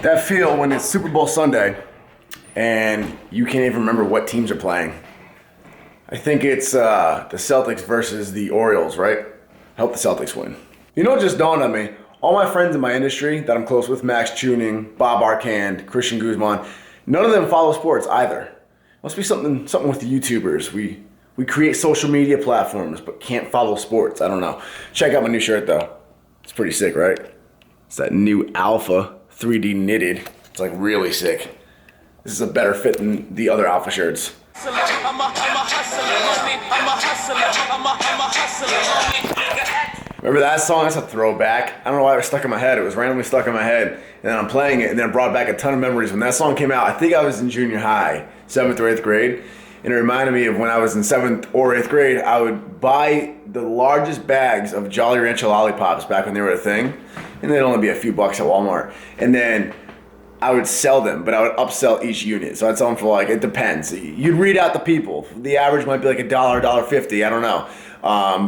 That feel when it's Super Bowl Sunday and you can't even remember what teams are playing. I think it's the Celtics versus the Orioles, right? I hope the Celtics win. You know what just dawned on me? All my friends in my industry that I'm close with, Max Tuning, Bob Arcand, Christian Guzman, none of them follow sports either. Must be something with the YouTubers. We create social media platforms but can't follow sports. I don't know. Check out my new shirt though. It's pretty sick, right? It's that new Alpha 3D knitted. It's like really sick. This is a better fit than the other Alpha shirts. Remember that song? That's a throwback. I don't know why it was stuck in my head. It was randomly stuck in my head. And then I'm playing it and then it brought back a ton of memories. When that song came out, I think I was in junior high, 7th or 8th grade. And it reminded me of when I was in 7th or 8th grade, I would buy the largest bags of Jolly Rancher lollipops back when they were a thing. And they'd only be a few bucks at Walmart. And then I would sell them, but I would upsell each unit. So I'd sell them for like, it depends. You'd read out the people. The average might be like $1, $1.50, I don't know.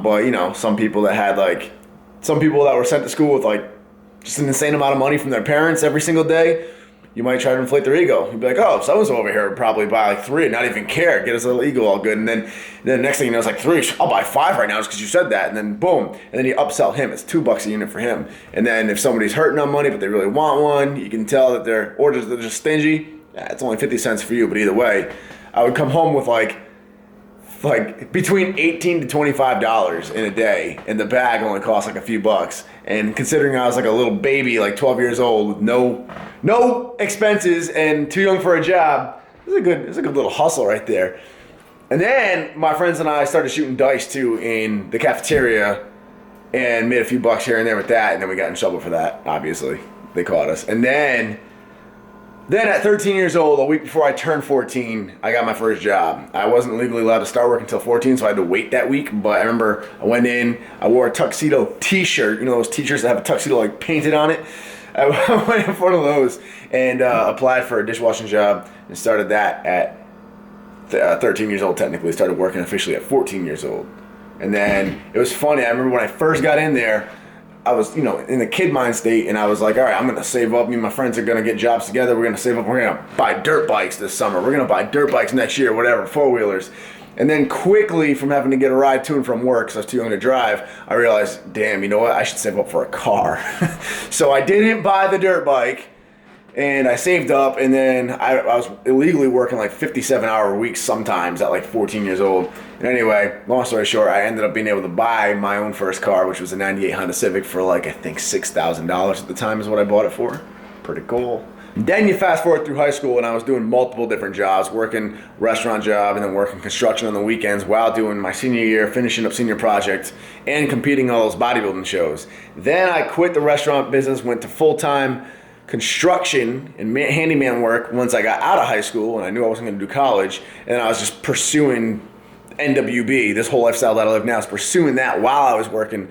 But you know, some people that were sent to school with like just an insane amount of money from their parents every single day, you might try to inflate their ego. You'd be like, oh, so-and-so over here would probably buy like 3 and not even care, get his little ego all good. And then the next thing you know, it's like 3, I'll buy 5 right now just because you said that. And then boom, and then you upsell him. It's $2 a unit for him. And then if somebody's hurting on money but they really want one, you can tell that they're just stingy. Yeah, it's only 50 cents for you, but either way, I would come home with like between $18 to $25 in a day, and the bag only cost like a few bucks. And considering I was like a little baby, like 12 years old, with no expenses and too young for a job, it was a good little hustle right there. And then my friends and I started shooting dice too in the cafeteria, and made a few bucks here and there with that. And then we got in trouble for that. Obviously, they caught us. And then at 13 years old, a week before I turned 14, I got my first job. I wasn't legally allowed to start work until 14, so I had to wait that week. But I remember I went in, I wore a tuxedo t-shirt, you know those t-shirts that have a tuxedo like painted on it? I went in for one of those and applied for a dishwashing job and started that at 13 years old technically. Started working officially at 14 years old. And then it was funny, I remember when I first got in there, I was, in the kid mind state, and I was like, all right, I'm going to save up. Me and my friends are going to get jobs together. We're going to save up. We're going to buy dirt bikes this summer. We're going to buy dirt bikes next year, whatever, 4-wheelers. And then quickly, from having to get a ride to and from work, because I was too young to drive, I realized, damn, you know what? I should save up for a car. So I didn't buy the dirt bike, and I saved up, and then I was illegally working like 57-hour weeks sometimes at like 14 years old. And anyway, long story short, I ended up being able to buy my own first car, which was a 98 Honda Civic for like, I think $6,000 at the time is what I bought it for. Pretty cool. Then you fast forward through high school, and I was doing multiple different jobs, working restaurant job and then working construction on the weekends while doing my senior year, finishing up senior projects, and competing in all those bodybuilding shows. Then I quit the restaurant business, went to full-time construction and handyman work once I got out of high school, and I knew I wasn't going to do college, and I was just pursuing NWB, this whole lifestyle that I live now, is pursuing that while I was working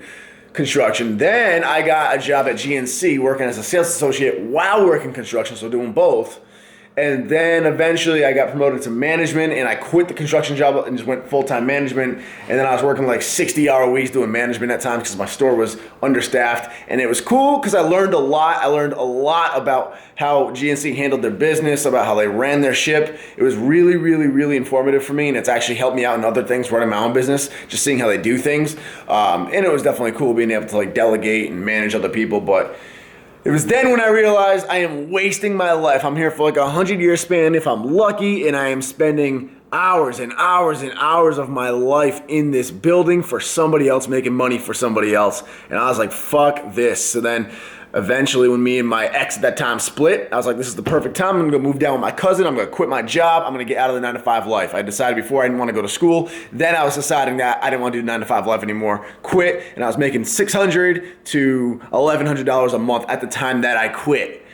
construction. Then I got a job at GNC working as a sales associate while working construction, so doing both. And then eventually I got promoted to management, and I quit the construction job and just went full-time management. And then I was working like 60-hour weeks doing management at times because my store was understaffed. And it was cool because I learned a lot. I learned a lot about how GNC handled their business, about how they ran their ship. It was really, really, really informative for me, and it's actually helped me out in other things, running my own business, just seeing how they do things. And it was definitely cool being able to like delegate and manage other people, but it was then when I realized I am wasting my life. I'm here for like 100-year span if I'm lucky, and I am spending hours and hours and hours of my life in this building for somebody else, making money for somebody else. And I was like, fuck this. So then eventually when me and my ex at that time split, I was like, this is the perfect time. I'm gonna go move down with my cousin. I'm gonna quit my job. I'm gonna get out of the 9-to-5 life. I decided before I didn't want to go to school. Then I was deciding that I didn't want to do the 9-to-5 life anymore. Quit, and I was making $600 to $1,100 a month at the time that I quit.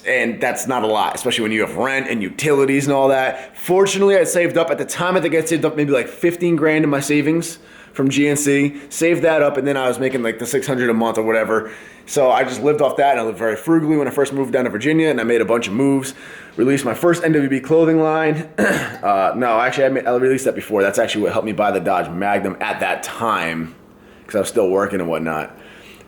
And that's not a lot, especially when you have rent and utilities and all that. Fortunately, I saved up at the time. I think I saved up maybe like 15 grand in my savings from GNC, saved that up, and then I was making like the $600 a month or whatever. So I just lived off that, and I lived very frugally when I first moved down to Virginia, and I made a bunch of moves. Released my first NWB clothing line. No, actually, I released that before. That's actually what helped me buy the Dodge Magnum at that time, because I was still working and whatnot.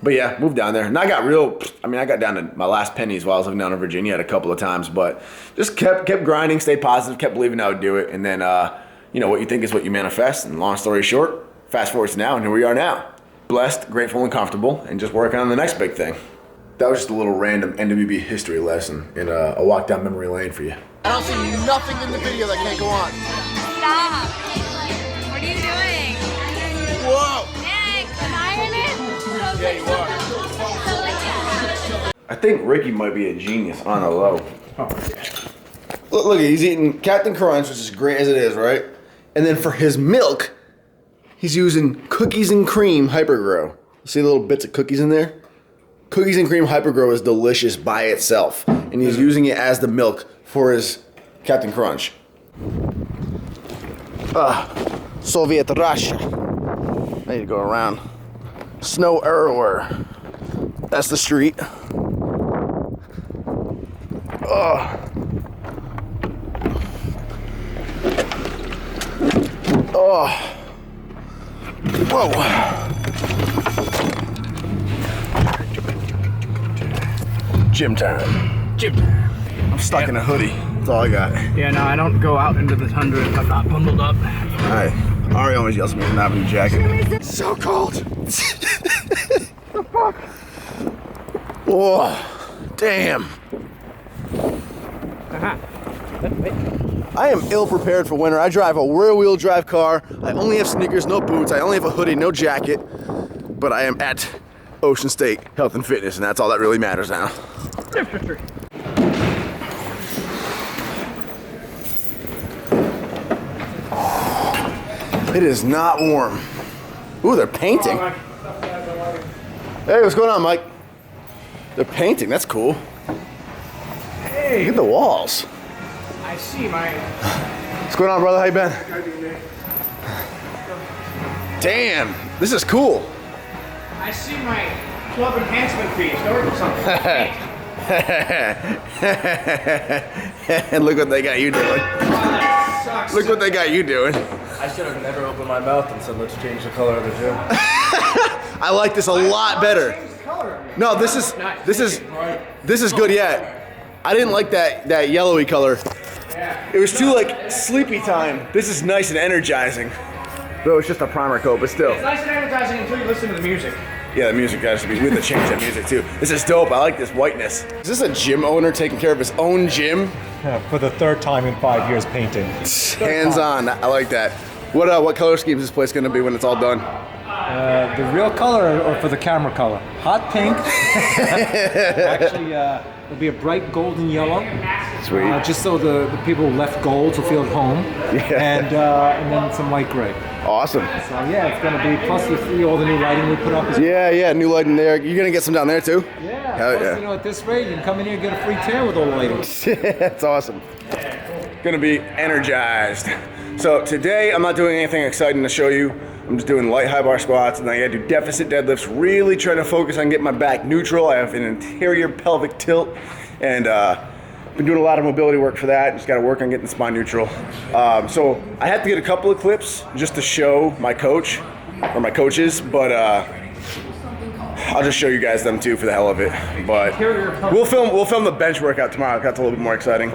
But yeah, moved down there. And I got I got down to my last pennies while I was living down in Virginia a couple of times, but just kept grinding, stayed positive, kept believing I would do it. And then, what you think is what you manifest. And long story short, fast forward to now, and here we are now. Blessed, grateful, and comfortable, and just working on the next big thing. That was just a little random NWB history lesson and a walk down memory lane for you. I don't see nothing in the video that can't go on. Stop. What are you doing? Whoa! Nick, am I in it? Yeah, you are. I think Ricky might be a genius on the low. Look, he's eating Captain Crunch, which is great as it is, right? And then for his milk, he's using cookies and cream Hypergrow. See the little bits of cookies in there? Cookies and cream Hypergrow is delicious by itself, and he's using it as the milk for his Captain Crunch. Soviet Russia. I need to go around. Snow everywhere. That's the street. Oh. Whoa. Gym time. I'm stuck in a hoodie. That's all I got. Yeah, no, I don't go out into the tundra if I'm not bundled up. Alright. Ari always yells at me for not having a jacket. It's so cold. The fuck? Whoa. Damn. I am ill prepared for winter. I drive a rear-wheel drive car. I only have sneakers, no boots. I only have a hoodie, no jacket. But I am at Ocean State Health and Fitness, and that's all that really matters now. It is not warm. Ooh, they're painting. Hey, what's going on, Mike? They're painting. That's cool. Hey, Look at the walls. I see my... What's going on, brother? How you been? Damn, this is cool. I see my club enhancement fees. Go for something. And look what they got you doing. Sucks. Look what they got you doing. I should have never opened my mouth and said, let's change the color of the gym. I like this a lot better. No, this is good yet. I didn't like that yellowy color. It was too like sleepy time. This is nice and energizing. Though it's just a primer coat, but still. It's nice and energizing until you listen to the music. Yeah, the music has to be. We have to change that music too. This is dope. I like this whiteness. Is this a gym owner taking care of his own gym? Yeah, for the third time in 5 years painting. Hands on. I like that. What color scheme is this place going to be when it's all done? The real color or for the camera color? Hot pink. Actually, it'll be a bright golden yellow. Sweet. Just so the people who left gold will feel at home. Yeah. And then some light gray. Awesome. So yeah, it's going to be, plus you see all the new lighting we put up. Yeah, new lighting there. You're going to get some down there too? Yeah. Hell Plus, yeah. at this rate, you can come in here and get a free tear with all the lighting. That's awesome. Gonna be energized. So today I'm not doing anything exciting to show you. I'm just doing light high bar squats, and I gotta do deficit deadlifts, really trying to focus on getting my back neutral. I have an anterior pelvic tilt, and been doing a lot of mobility work for that. Just gotta work on getting the spine neutral. So I have to get a couple of clips just to show my coach, or my coaches, but I'll just show you guys them too for the hell of it. But we'll film the bench workout tomorrow. That's a little bit more exciting.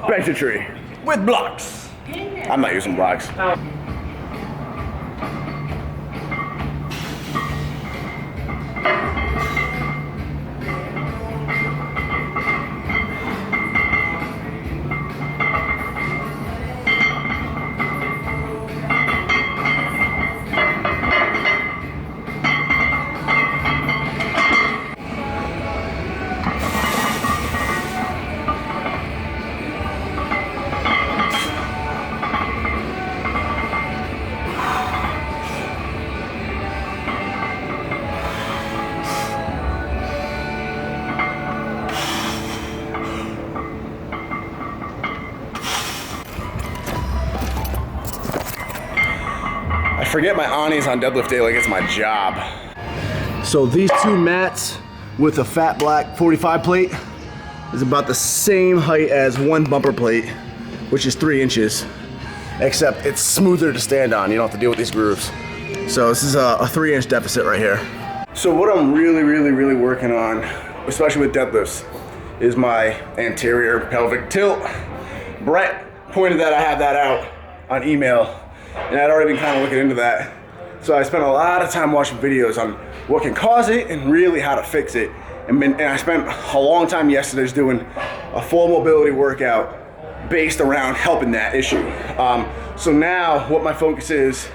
Bench a tree with blocks. I'm not using blocks. I forget my anis on deadlift day like it's my job. So these two mats with a fat black 45 plate is about the same height as one bumper plate, which is 3 inches, except it's smoother to stand on. You don't have to deal with these grooves. So this is a 3-inch deficit right here. So what I'm really working on, especially with deadlifts, is my anterior pelvic tilt. Brett pointed that I have that out on email, and I'd already been kind of looking into that. So I spent a lot of time watching videos on what can cause it and really how to fix it. And I spent a long time yesterday just doing a full mobility workout based around helping that issue. So now what my focus is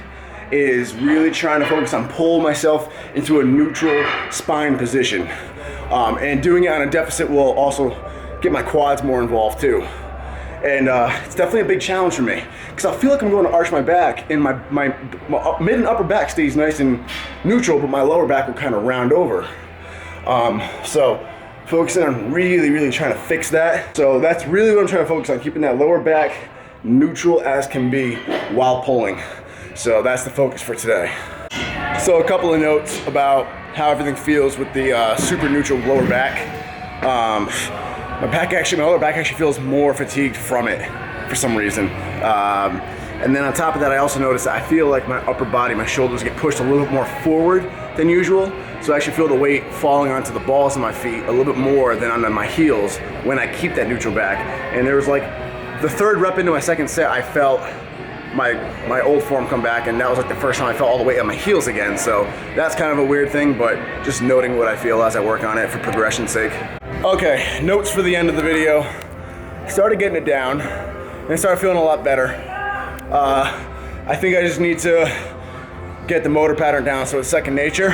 really trying to focus on pulling myself into a neutral spine position. And doing it on a deficit will also get my quads more involved too. And it's definitely a big challenge for me because I feel like I'm going to arch my back and my mid and upper back stays nice and neutral, but my lower back will kind of round over. So focusing on really trying to fix that. So that's really what I'm trying to focus on, keeping that lower back neutral as can be while pulling. So that's the focus for today. So a couple of notes about how everything feels with the super neutral lower back. My lower back actually feels more fatigued from it for some reason. And then on top of that, I also noticed that I feel like my upper body, my shoulders get pushed a little bit more forward than usual. So I actually feel the weight falling onto the balls of my feet a little bit more than onto my heels when I keep that neutral back. And there was like the third rep into my second set, I felt my old form come back, and that was like the first time I felt all the weight on my heels again. So that's kind of a weird thing, but just noting what I feel as I work on it for progression's sake. Okay, notes for the end of the video. Started getting it down, and I started feeling a lot better. I think I just need to get the motor pattern down so it's second nature.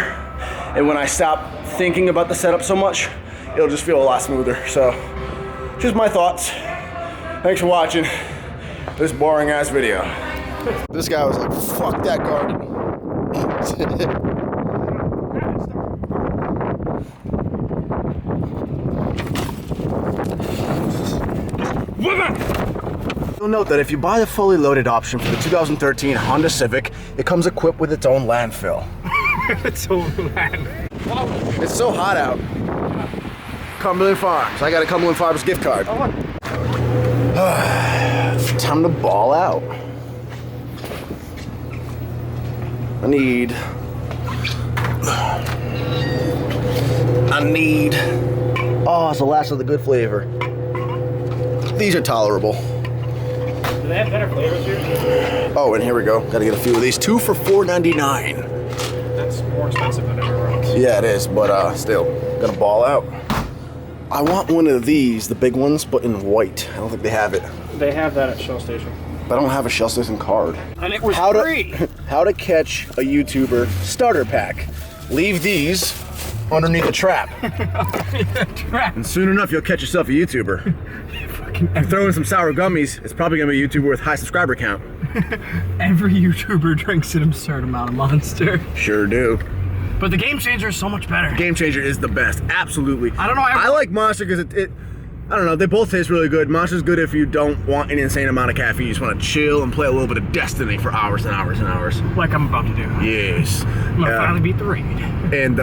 And when I stop thinking about the setup so much, it'll just feel a lot smoother. So, just my thoughts. Thanks for watching this boring ass video. This guy was like, fuck that garden. You'll note that if you buy the fully loaded option for the 2013 Honda Civic, it comes equipped with its own landfill. It's so bad. It's so hot out. Cumberland Farms. I got a Cumberland Farms gift card. Time to ball out. I need. Oh, it's the last of the good flavor. These are tolerable. Do they have better flavors here? Oh, and here we go. Gotta get a few of these. 2 for $4.99. That's more expensive than everywhere else. Yeah, it is, but still, gonna ball out. I want one of these, the big ones, but in white. I don't think they have it. They have that at Shell Station. But I don't have a Shell Station card. And it was free. How to catch a YouTuber starter pack. Leave these underneath a trap. And soon enough, you'll catch yourself a YouTuber. And throw in some sour gummies, it's probably gonna be a YouTuber with high subscriber count. Every YouTuber drinks an absurd amount of Monster. Sure do. But the Game Changer is so much better. Game Changer is the best, absolutely. I don't know. I like Monster because I don't know, they both taste really good. Monster's good if you don't want an insane amount of caffeine. You just want to chill and play a little bit of Destiny for hours and hours and hours. Like I'm about to do. Yes. I'm gonna finally beat the raid. And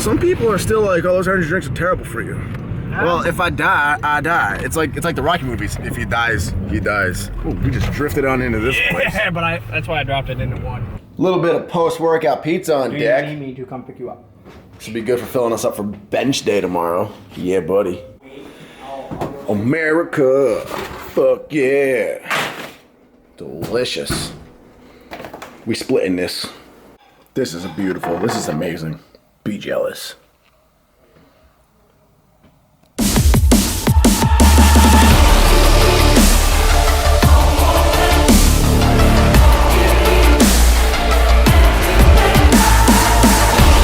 some people are still like, oh, those energy drinks are terrible for you. Well, if I die, I die. It's like the Rocky movies. If he dies, he dies. Ooh, we just drifted on into this place. Yeah, but that's why I dropped it into one. A little bit of post-workout pizza on deck. You need me to come pick you up. Should be good for filling us up for bench day tomorrow. Yeah, buddy. America. Fuck yeah. Delicious. We splitting this. This is beautiful. This is amazing. Be jealous.